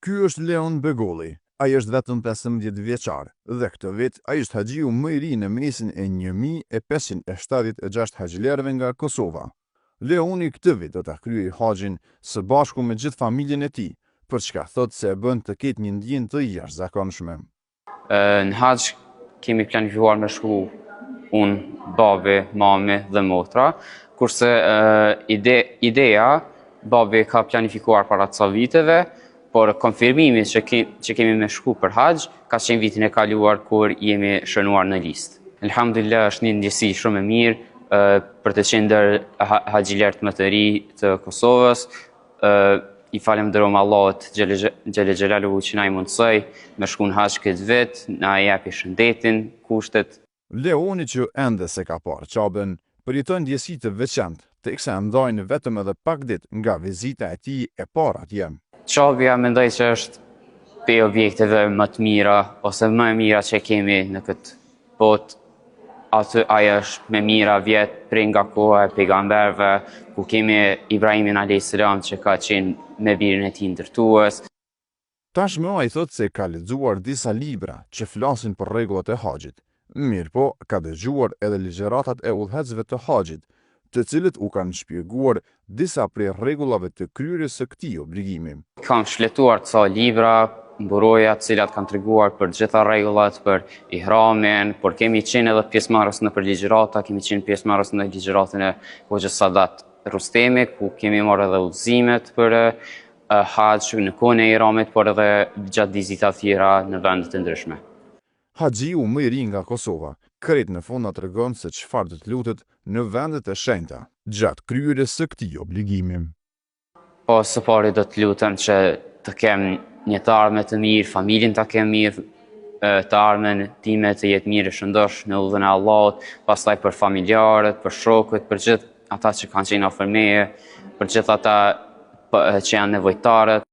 Ky është Leon Begolli. Ai është vetëm 15 vjeçar dhe këtë vit ai është haxhiu më i ri në mesin e 1576 haxhilerëve nga Kosova. Leoni këtë vit do ta kryejë haxhin së bashku me gjithë familjen e tij, për çka thotë se e bën të ketë një ndjenjë të jashtëzakonshme. Në haxh kemi planifikuar me shku unë, babi, mami dhe motra, kurse ideja babi ka planifikuar para ca viteve, por konfirmimi që kemi me shku për haxh ka qenë vitin e kaluar kur jemi shënuar në listë. Elhamdulillah është një ndjesi shumë e mirë për të qenë ndër haxhilerët më të ri të Kosovës. I falenderojmë Allahut xhele xhelaluhu që na i mundsoi me shku në haxh këtë vit, na japi shëndetin, kushtet. Leoni që ende se ka parë qabën, përjeton ndjesi të veçantë, teksa ndajnë vetëm edhe pak ditë nga vizita e tij e parë atje. Qabja mendoj që është pe objekteve më të mira ose më e mira që kemi në këtë botë. Ajo është me mira vjet prej nga koha e pejgamberëve, ku kemi Ibrahimin a.s. që ka qenë me birin e tij ndërtues. Tashmë ai thotë se ka lexuar disa libra që flasin për rregullat e haxhit. Mirë po, ka dëgjuar edhe ligjëratat e udhëheqësve të haxhit, të cilët u kanë shpjeguar disa prej rregullave të kryerjes së këtij obligimi. Kam shfletuar ca libra, mburoja të cilat kanë treguar për gjitha rregullat, për ihramin, por kemi qenë edhe pjesëmarrës në ligjërata, kemi qenë pjesëmarrës në ligjëratën e Hoxhës Sadat Rustemi, ku kemi marrë edhe udhëzimet për haxh në kohën e ihramit, por edhe gjatë vizitave tjera në vende të ndryshme. Haxhiu më i ri nga Kosova, krejt në fund na tregon se çfarë do të lutet në vendet e shenjta gjatë kryerjes së këtij obligimi. Po së pari do të lutem që të kem një të ardhme të mirë, familjen ta kem mirë, të ardhmen time të jetë mirë e shëndosh në udhën e Allahut, pastaj për familjarët, për shokët, për gjithë ata që kanë qenë afër meje, për gjithë ata që janë nevojtarët.